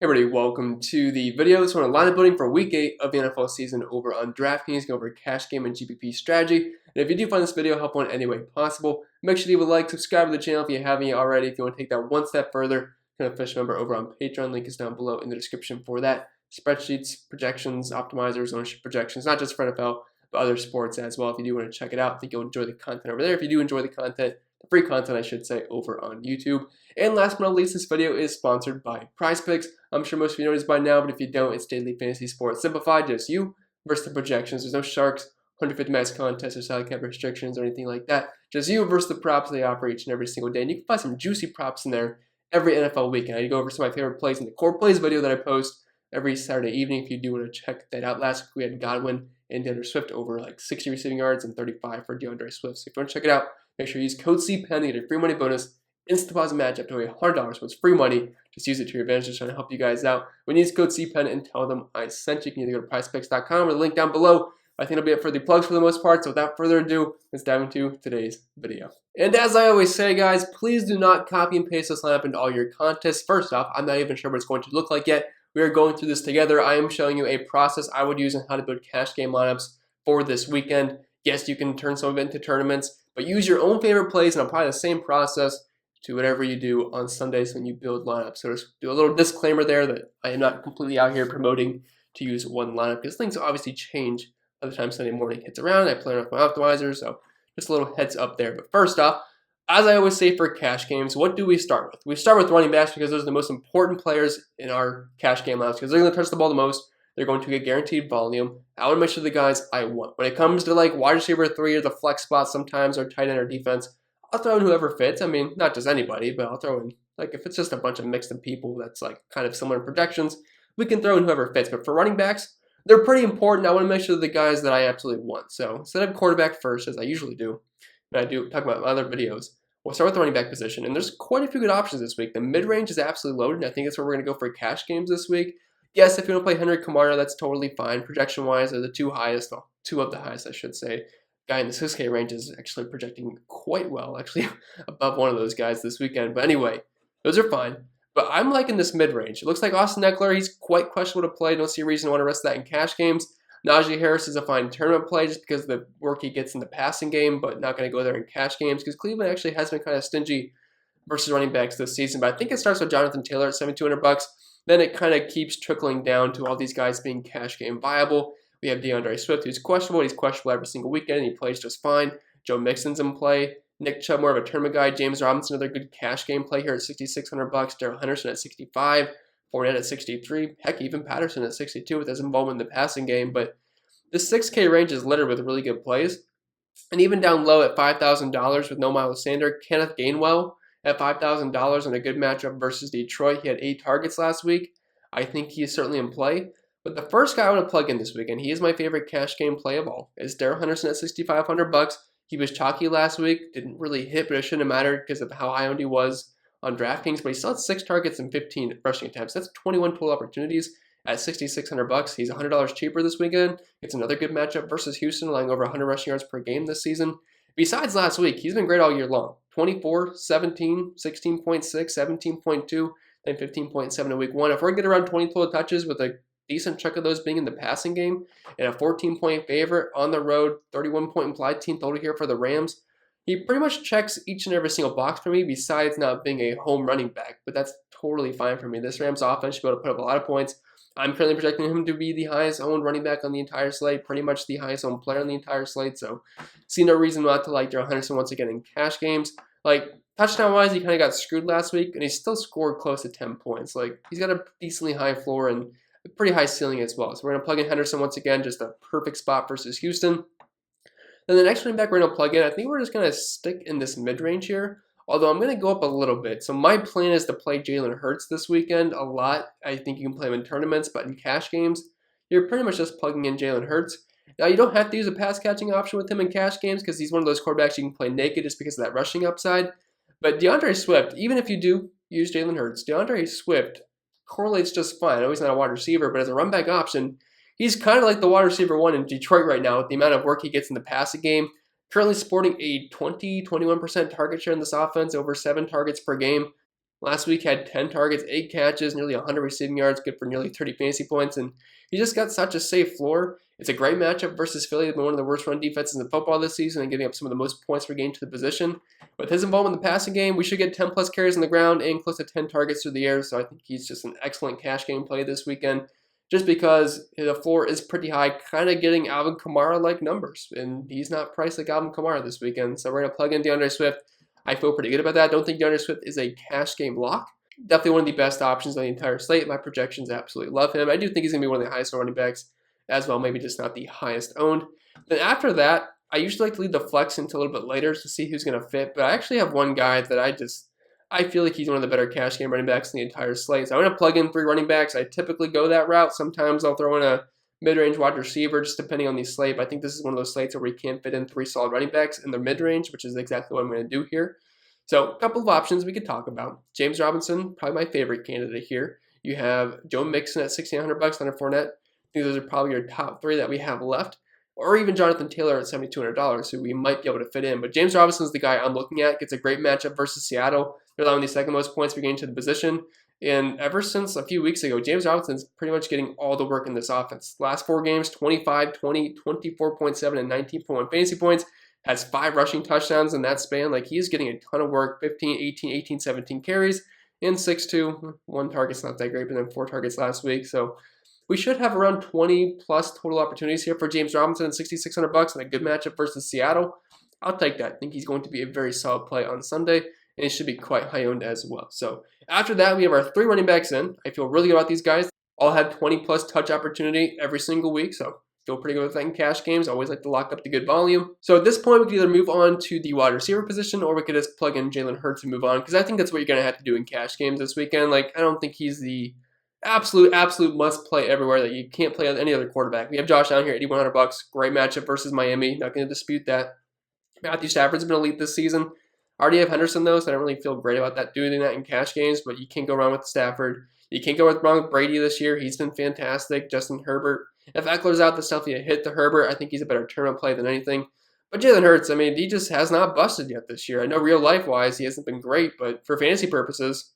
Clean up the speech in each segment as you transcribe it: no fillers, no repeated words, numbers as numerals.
Hey everybody, welcome to the video. This one on lineup building for week 8 of the NFL season over on DraftKings. Go over cash game and GPP strategy. And if you do find this video helpful in any way possible, make sure to leave a like, subscribe to the channel if you haven't yet already. If you want to take that one step further, become an official member over on Patreon. Link is down below in the description for that. Spreadsheets, projections, optimizers, ownership projections, not just for NFL, but other sports as well. If you do want to check it out, I think you'll enjoy the content over there. If you do enjoy the content, the free content I should say, over on YouTube. And last but not least, this video is sponsored by PrizePicks. I'm sure most of you know this by now, but if you don't, it's daily fantasy sports simplified, just you versus the projections. There's no sharks, 150 max contests, or salary cap restrictions, or anything like that. Just you versus the props they offer each and every single day. And you can find some juicy props in there every NFL weekend. I go over some of my favorite plays in the core plays video that I post every Saturday evening if you do want to check that out. Last week we had Godwin and DeAndre Swift over like 60 receiving yards and 35 for DeAndre Swift. So if you want to check it out, make sure you use code CPEN to get a free money bonus. Instant deposit match up to $100, so it's free money. Just use it to your advantage. Just trying to help you guys out. When you use code CPEN and tell them I sent you, you can either go to PrizePicks.com or the link down below. I think it'll be it for the plugs for the most part. So without further ado, let's dive into today's video. And as I always say, guys, please do not copy and paste this lineup into all your contests. First off, I'm not even sure what it's going to look like yet. We are going through this together. I am showing you a process I would use on how to build cash game lineups for this weekend. Yes, you can turn some of it into tournaments, but use your own favorite plays and apply the same process to whatever you do on Sundays when you build lineups. So just do a little disclaimer there that I am not completely out here promoting to use one lineup because things obviously change by the time Sunday morning hits around. I play with my optimizers, so just a little heads up there. But first off, as I always say for cash games, what do we start with? We start with running backs because those are the most important players in our cash game lineups because they're going to touch the ball the most. They're going to get guaranteed volume. I want to make sure the guys I want. When it comes to like wide receiver 3 or the flex spot sometimes or tight end or defense, I'll throw in whoever fits. I mean, not just anybody, but I'll throw in, like, if it's just a bunch of mixed up people that's, like, kind of similar in projections, we can throw in whoever fits. But for running backs, they're pretty important. I want to make sure the guys that I absolutely want. So instead of quarterback first, as I usually do, and I do talk about my other videos, we'll start with the running back position. And there's quite a few good options this week. The mid-range is absolutely loaded, and I think that's where we're going to go for cash games this week. Yes, if you want to play Henry Kamara, that's totally fine. Projection-wise, they're the two highest, well, two of the highest, I should say. Guy in the 6K range is actually projecting quite well, actually above one of those guys this weekend. But anyway, those are fine. But I'm liking this mid-range. It looks like Austin Eckler, he's quite questionable to play. Don't see a reason to want to rest that in cash games. Najee Harris is a fine tournament play just because of the work he gets in the passing game, but not going to go there in cash games because Cleveland actually has been kind of stingy versus running backs this season. But I think it starts with Jonathan Taylor at $7,200. Then it kind of keeps trickling down to all these guys being cash game viable. We have DeAndre Swift, who's questionable. He's questionable every single weekend, and he plays just fine. Joe Mixon's in play. Nick Chubb, more of a tournament guy. James Robinson, another good cash game play here at $6,600. Darrell Henderson at $65. Fournette at $63. Heck, even Patterson at $62 with his involvement in the passing game. But the 6K range is littered with really good plays. And even down low at $5,000 with no Miles Sanders, Kenneth Gainwell at $5,000 in a good matchup versus Detroit. He had 8 targets last week. I think he is certainly in play. But the first guy I want to plug in this week, and he is my favorite cash game play of all, is Darrell Henderson at $6,500. He was chalky last week, didn't really hit, but it shouldn't have mattered because of how high owned he was on DraftKings. But he still had 6 targets and 15 rushing attempts. That's 21 total opportunities at $6,600. He's $100 cheaper this weekend. It's another good matchup versus Houston, allowing over 100 rushing yards per game this season. Besides last week, he's been great all year long. 24, 17, 16.6, 17.2, and 15.7 in week 1. If we're getting around 20 total touches with a decent chunk of those being in the passing game, and a 14-point favorite on the road, 31-point implied team total here for the Rams. He pretty much checks each and every single box for me besides not being a home running back, but that's totally fine for me. This Rams offense should be able to put up a lot of points. I'm currently projecting him to be the highest owned running back on the entire slate, pretty much the highest owned player on the entire slate, so see no reason not to like Darrell Henderson once again in cash games. Like, touchdown-wise, he kind of got screwed last week, and he still scored close to 10 points. Like, he's got a decently high floor and a pretty high ceiling as well. So we're going to plug in Henderson once again, just a perfect spot versus Houston. Then the next running back we're going to plug in, I think we're just going to stick in this mid-range here, although I'm going to go up a little bit. So my plan is to play Jalen Hurts this weekend a lot. I think you can play him in tournaments, but in cash games, you're pretty much just plugging in Jalen Hurts. Now, you don't have to use a pass-catching option with him in cash games because he's one of those quarterbacks you can play naked just because of that rushing upside. But DeAndre Swift, even if you do use Jalen Hurts, DeAndre Swift correlates just fine. I know he's not a wide receiver, but as a run back option, he's kind of like the wide receiver 1 in Detroit right now with the amount of work he gets in the passing game. Currently sporting a 21% target share in this offense, over 7 targets per game. Last week had 10 targets, 8 catches, nearly 100 receiving yards, good for nearly 30 fantasy points, and he just got such a safe floor. It's a great matchup versus Philly. They've been one of the worst run defenses in football this season and giving up some of the most points per game to the position. With his involvement in the passing game, we should get 10 plus carries on the ground and close to 10 targets through the air, so I think he's just an excellent cash game play this weekend just because the floor is pretty high, kind of getting Alvin Kamara-like numbers, and he's not priced like Alvin Kamara this weekend, so we're going to plug in DeAndre Swift. I feel pretty good about that. I don't think DeAndre Swift is a cash game lock. Definitely one of the best options on the entire slate. My projections absolutely love him. I do think he's going to be one of the highest running backs as well, maybe just not the highest owned. Then after that, I usually like to leave the flex until a little bit later to see who's going to fit, but I actually have one guy that I feel like he's one of the better cash game running backs in the entire slate. So I'm going to plug in 3 running backs. I typically go that route. Sometimes I'll throw in a mid-range wide receiver, just depending on the slate. But I think this is one of those slates where we can't fit in 3 solid running backs in the mid-range, which is exactly what I'm going to do here. So a couple of options we could talk about. James Robinson, probably my favorite candidate here. You have Joe Mixon at $1,600, Leonard Fournette. I think those are probably your top 3 that we have left. Or even Jonathan Taylor at $7,200, who we might be able to fit in. But James Robinson is the guy I'm looking at. Gets a great matchup versus Seattle. They're allowing the second most points per game to the position. And ever since a few weeks ago, James Robinson's pretty much getting all the work in this offense. Last 4 games, 25, 20, 24.7, and 19.1 fantasy points. Has 5 rushing touchdowns in that span. Like, he's getting a ton of work. 15, 18, 18, 17 carries. And 6-2. 1 target's not that great, but then 4 targets last week. So we should have around 20 plus total opportunities here for James Robinson at $6,600 and a good matchup versus Seattle. I'll take that. I think he's going to be a very solid play on Sunday, and he should be quite high owned as well. So after that, we have our 3 running backs in. I feel really good about these guys. All have 20 plus touch opportunity every single week, so feel pretty good with that in cash games. Always like to lock up the good volume. So at this point, we could either move on to the wide receiver position, or we could just plug in Jalen Hurts and move on, because I think that's what you're going to have to do in cash games this weekend. Like, I don't think he's the absolute must play everywhere that you can't play on any other quarterback. We have Josh Allen here at $8,100. Great matchup versus Miami. Not going to dispute that. Matthew Stafford's been elite this season. I already have Henderson though, so I don't really feel great about that doing that in cash games, but you can't go wrong with Stafford. You can't go wrong with Brady this year. He's been fantastic. Justin Herbert. If Eckler's out, that's definitely a hit to Herbert. I think he's a better tournament play than anything. But Jalen Hurts, I mean, he just has not busted yet this year. I know real life-wise he hasn't been great, but for fantasy purposes,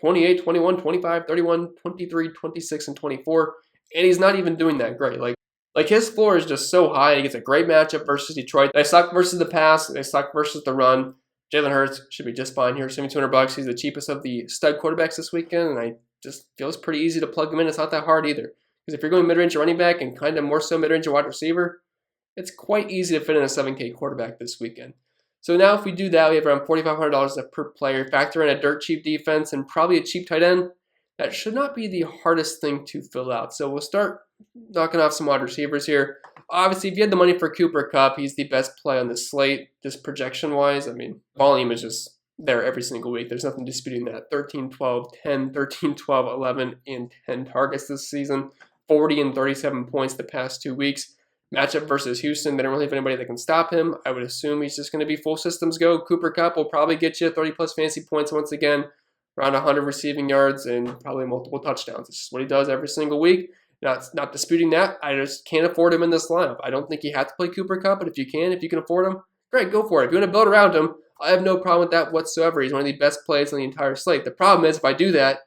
28, 21, 25, 31, 23, 26, and 24. And he's not even doing that great. Like his floor is just so high. He gets a great matchup versus Detroit. They suck versus the pass. They suck versus the run. Jalen Hurts should be just fine here. $7,200. He's the cheapest of the stud quarterbacks this weekend. And I just feels pretty easy to plug him in. It's not that hard either. Because if you're going mid-range running back and kind of more so mid-range wide receiver, it's quite easy to fit in a 7K quarterback this weekend. So now if we do that, we have around $4,500 per player. Factor in a dirt cheap defense and probably a cheap tight end. That should not be the hardest thing to fill out. So we'll start knocking off some wide receivers here. Obviously, if you had the money for Cooper Kupp, he's the best play on the slate, just projection-wise. I mean, volume is just there every single week. There's nothing disputing that. 13, 12, 10, 13, 12, 11, and 10 targets this season. 40 and 37 points the past 2 weeks. Matchup versus Houston, they don't really have anybody that can stop him. I would assume he's just going to be full systems go. Cooper Kupp will probably get you 30-plus fantasy points once again, around 100 receiving yards, and probably multiple touchdowns. It's just what he does every single week. Not disputing that. I just can't afford him in this lineup. I don't think you have to play Cooper Kupp, but if you can afford him, great, go for it. If you want to build around him, I have no problem with that whatsoever. He's one of the best plays on the entire slate. The problem is, if I do that,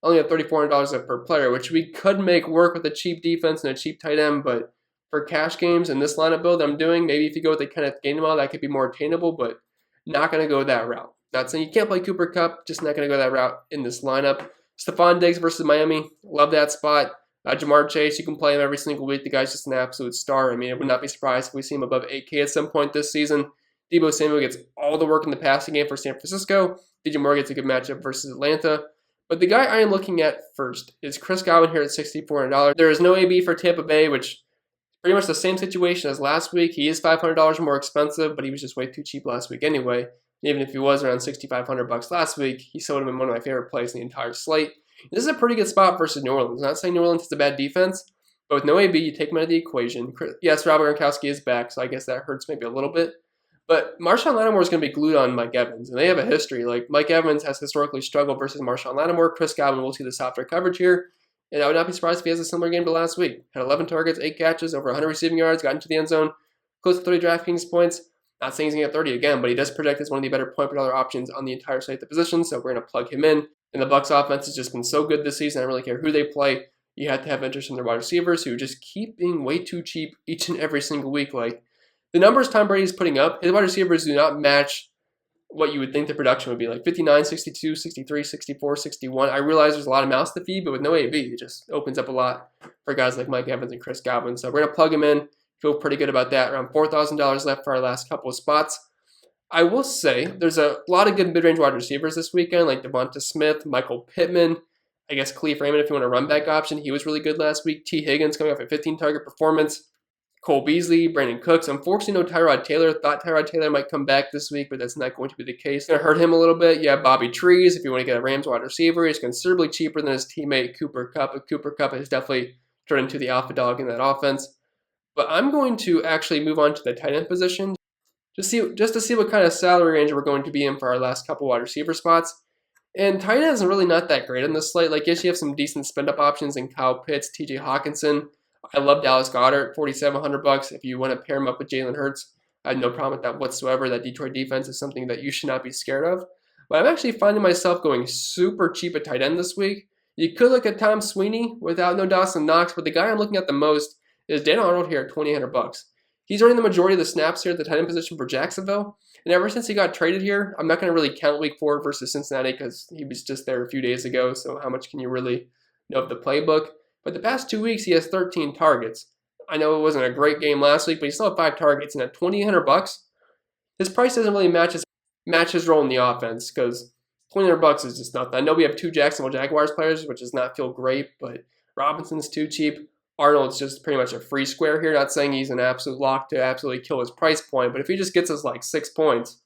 I only have $3,400 per player, which we could make work with a cheap defense and a cheap tight end, but for cash games in this lineup build I'm doing, maybe if you go with the Kenneth Gainwell, that could be more attainable, but not going to go that route. Not saying you can't play Cooper Kupp, just not going to go that route in this lineup. Stephon Diggs versus Miami, love that spot. Jamar Chase, you can play him every single week. The guy's just an absolute star. I mean, I would not be surprised if we see him above 8K at some point this season. Deebo Samuel gets all the work in the passing game for San Francisco. DJ Moore gets a good matchup versus Atlanta. But the guy I am looking at first is Chris Godwin here at $6,400. There is no AB for Tampa Bay, which pretty much the same situation as last week. He is $500 more expensive, but he was just way too cheap last week anyway. Even if he was around $6,500 last week, he still would have been one of my favorite plays in the entire slate. This is a pretty good spot versus New Orleans. I'm not saying New Orleans is a bad defense, but with no AB, you take him out of the equation. Yes, Robert Gronkowski is back, so I guess that hurts maybe a little bit. But Marshawn Lattimore is going to be glued on Mike Evans, and they have a history. Like, Mike Evans has historically struggled versus Marshawn Lattimore. Chris Godwin will see the softer coverage here. And I would not be surprised if he has a similar game to last week. Had 11 targets, 8 catches, over 100 receiving yards, got into the end zone, close to 30 DraftKings points. Not saying he's going to get 30 again, but he does project as one of the better point per dollar options on the entire slate of the position, so we're going to plug him in. And the Bucs offense has just been so good this season. I don't really care who they play. You have to have interest in their wide receivers who just keep being way too cheap each and every single week. Like, the numbers Tom Brady is putting up, his wide receivers do not match what you would think the production would be, like 59, 62, 63, 64, 61. I realize there's a lot of mouths to feed, but with no AB, it just opens up a lot for guys like Mike Evans and Chris Godwin. So we're going to plug him in. Feel pretty good about that. Around $4,000 left for our last couple of spots. I will say there's a lot of good mid-range wide receivers this weekend, like Devonta Smith, Michael Pittman, I guess Khalif Raymond if you want a run back option. He was really good last week. T. Higgins coming off a 15-target performance. Cole Beasley, Brandon Cooks. Unfortunately, no Tyrod Taylor. Thought Tyrod Taylor might come back this week, but that's not going to be the case. It's going to hurt him a little bit. You have Bobby Trees if you want to get a Rams wide receiver. He's considerably cheaper than his teammate Cooper Kupp. But Cooper Kupp has definitely turned into the alpha dog in that offense. But I'm going to actually move on to the tight end position just to see what kind of salary range we're going to be in for our last couple wide receiver spots. And tight end is really not that great on this slate. Like, yes, you have some decent spend-up options in Kyle Pitts, T.J. Hawkinson. I love Dallas Goedert, $4,700. If you want to pair him up with Jalen Hurts, I have no problem with that whatsoever. That Detroit defense is something that you should not be scared of. But I'm actually finding myself going super cheap at tight end this week. You could look at Tom Sweeney without no Dawson Knox, but the guy I'm looking at the most is Dan Arnold here at $2,800. He's earning the majority of the snaps here at the tight end position for Jacksonville. And ever since he got traded here, I'm not going to really count week 4 versus Cincinnati because he was just there a few days ago. So how much can you really know of the playbook? But the past 2 weeks, he has 13 targets. I know it wasn't a great game last week, but he still had 5 targets. And at $2,800, his price doesn't really match his role in the offense because $2,800 is just nothing. I know we have 2 Jacksonville Jaguars players, which does not feel great, but Robinson's too cheap. Arnold's just pretty much a free square here. Not saying he's an absolute lock to absolutely kill his price point, but if he just gets us like 6 points,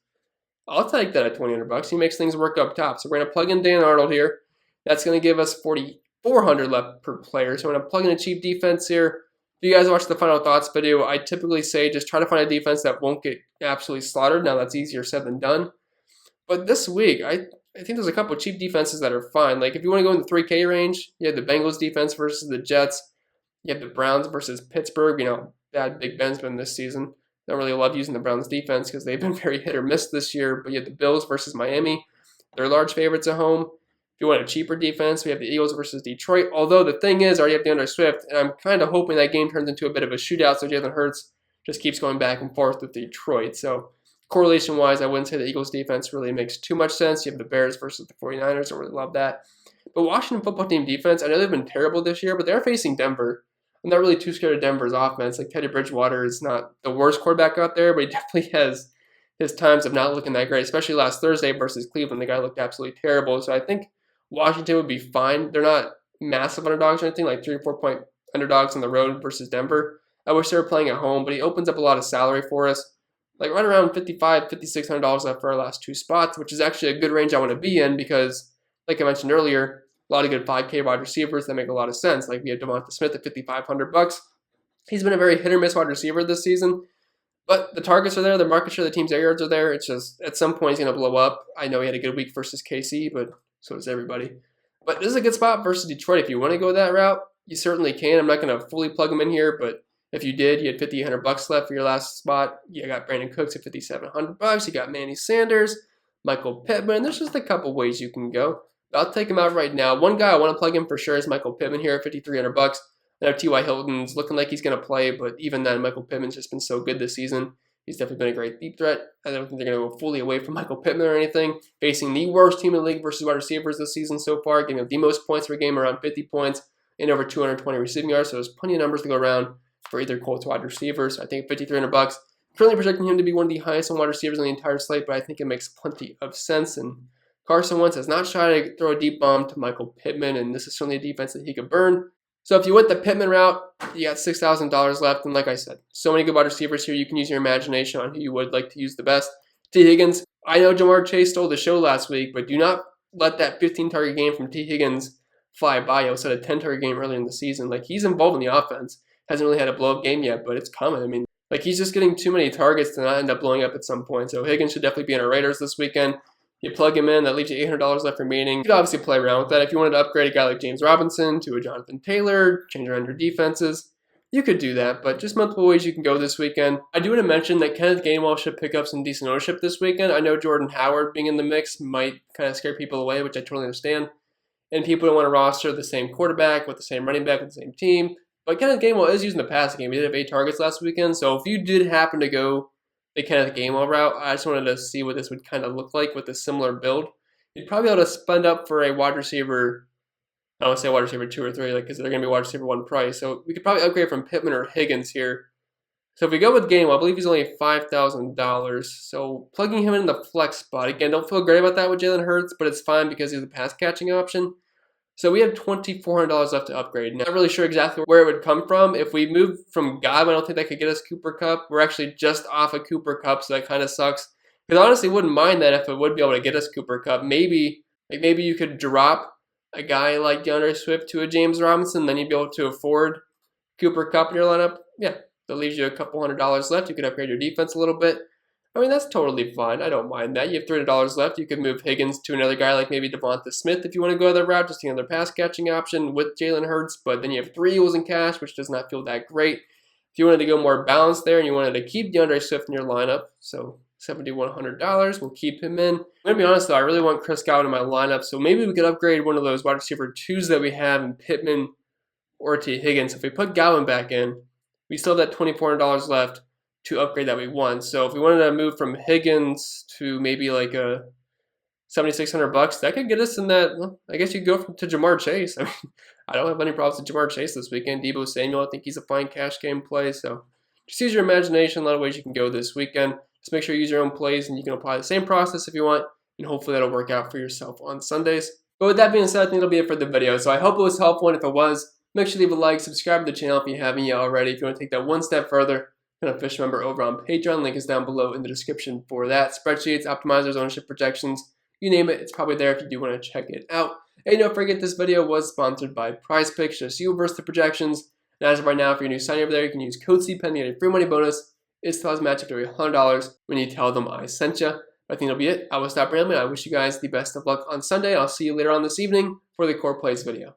I'll take that at $2,800. He makes things work up top. So we're going to plug in Dan Arnold here. That's going to give us $4,400 left per player. So I'm going to plug in a cheap defense here. If you guys watch the Final Thoughts video, I typically say just try to find a defense that won't get absolutely slaughtered. Now, that's easier said than done. But this week, I think there's a couple of cheap defenses that are fine. Like if you want to go in the 3K range, you have the Bengals defense versus the Jets. You have the Browns versus Pittsburgh. You know, bad Big Ben's been this season. Don't really love using the Browns defense because they've been very hit or miss this year. But you have the Bills versus Miami. They're large favorites at home. If you want a cheaper defense, we have the Eagles versus Detroit. Although the thing is, I already have DeAndre Swift, and I'm kind of hoping that game turns into a bit of a shootout so Jalen Hurts just keeps going back and forth with Detroit. So correlation-wise, I wouldn't say the Eagles defense really makes too much sense. You have the Bears versus the 49ers. Don't really love that. But Washington football team defense, I know they've been terrible this year, but they're facing Denver. I'm not really too scared of Denver's offense. Like Teddy Bridgewater is not the worst quarterback out there, but he definitely has his times of not looking that great, especially last Thursday versus Cleveland. The guy looked absolutely terrible. So I think Washington would be fine. They're not massive underdogs or anything, like 3 or 4 point underdogs on the road versus Denver. I wish they were playing at home, but he opens up a lot of salary for us. Like right around $5,500, $5,600 left for our last 2 spots, which is actually a good range I want to be in because, like I mentioned earlier, a lot of good 5K wide receivers that make a lot of sense. Like we have Devonta Smith at $5,500. He's been a very hit or miss wide receiver this season, but the targets are there, the market share, the team's air yards are there. It's just at some point he's going to blow up. I know he had a good week versus KC, but so does everybody. But this is a good spot versus Detroit. If you want to go that route, you certainly can. I'm not going to fully plug him in here, but if you did, you had $5,800 left for your last spot. You got Brandon Cooks at $5,700. You got Manny Sanders, Michael Pittman. There's just a couple ways you can go. I'll take him out right now. One guy I want to plug in for sure is Michael Pittman here at $5,300. I know T.Y. Hilton's looking like he's going to play, but even then, Michael Pittman's just been so good this season. He's definitely been a great deep threat. I don't think they're going to go fully away from Michael Pittman or anything. Facing the worst team in the league versus wide receivers this season so far, giving up the most points per game, around 50 points, and over 220 receiving yards. So there's plenty of numbers to go around for either Colts wide receivers. I think $5,300. Currently projecting him to be one of the highest on wide receivers on the entire slate, but I think it makes plenty of sense. And Carson Wentz has not tried to throw a deep bomb to Michael Pittman, and this is certainly a defense that he could burn. So if you went the Pittman route, you got $6,000 left, and like I said, so many good wide receivers here. You can use your imagination on who you would like to use the best. T. Higgins, I know Jamar Chase stole the show last week, but do not let that 15-target game from T. Higgins fly by. He also had a 10-target game earlier in the season. Like, he's involved in the offense. Hasn't really had a blow-up game yet, but it's coming. I mean, like, he's just getting too many targets to not end up blowing up at some point. So Higgins should definitely be in our Raiders this weekend. You plug him in, that leaves you $800 left remaining. You could obviously play around with that. If you wanted to upgrade a guy like James Robinson to a Jonathan Taylor, change around your defenses, you could do that, but just multiple ways you can go this weekend. I do want to mention that Kenneth Gainwell should pick up some decent ownership this weekend. I know Jordan Howard being in the mix might kind of scare people away, which I totally understand. And people don't want to roster the same quarterback with the same running back with the same team. But Kenneth Gainwell is using the passing game. He did have 8 targets last weekend. So if you did happen to go the Kenneth Gainwell route, I just wanted to see what this would kind of look like with a similar build. You'd probably be able to spend up for a wide receiver. I would say wide receiver 2 or 3, because they're going to be wide receiver 1 price. So we could probably upgrade from Pittman or Higgins here. So if we go with Gainwell, I believe he's only $5,000. So plugging him in the flex spot. Again, don't feel great about that with Jalen Hurts, but it's fine because he's a pass catching option. So we have $2,400 left to upgrade. Not really sure exactly where it would come from. If we move from Godwin, I don't think that could get us Cooper Kupp. We're actually just off of Cooper Kupp, so that kind of sucks. Because honestly, wouldn't mind that if it would be able to get us Cooper Kupp. Maybe you could drop a guy like DeAndre Swift to a James Robinson, then you'd be able to afford Cooper Kupp in your lineup. Yeah, that leaves you a couple $100 left. You could upgrade your defense a little bit. I mean, that's totally fine. I don't mind that. You have $300 left. You could move Higgins to another guy like maybe Devonta Smith if you want to go that route, just another pass-catching option with Jalen Hurts. But then you have 3 Eagles in cash, which does not feel that great. If you wanted to go more balanced there and you wanted to keep DeAndre Swift in your lineup, so $7,100, we'll keep him in. I'm going to be honest, though, I really want Chris Godwin in my lineup, so maybe we could upgrade one of those wide receiver 2s that we have in Pittman or T. Higgins. If we put Godwin back in, we still have that $2,400 left to upgrade that we want. So if we wanted to move from Higgins to maybe like a $7,600, that could get us in that. Well, I guess you could go to Jamar Chase. I mean, I don't have any problems with Jamar Chase this weekend. Deebo Samuel, I think he's a fine cash game play. So just use your imagination. A lot of ways you can go this weekend. Just make sure you use your own plays, and you can apply the same process if you want, and hopefully that'll work out for yourself on Sundays. But with that being said, I think that'll be it for the video. So I hope it was helpful, and if it was, make sure to leave a like, subscribe to the channel if you haven't yet already. If you want to take that one step further, an official member over on Patreon. Link is down below in the description for that. Spreadsheets, optimizers, ownership projections, you name it, it's probably there if you do want to check it out. And don't forget, this video was sponsored by PrizePicks, just you versus the projections. And as of right now, if you're new signing over there, you can use code CPEN to get a free money bonus. It's the match up to $100 when you tell them I sent you. I think that'll be it. I will stop rambling. I wish you guys the best of luck on Sunday. I'll see you later on this evening for the Core Plays video.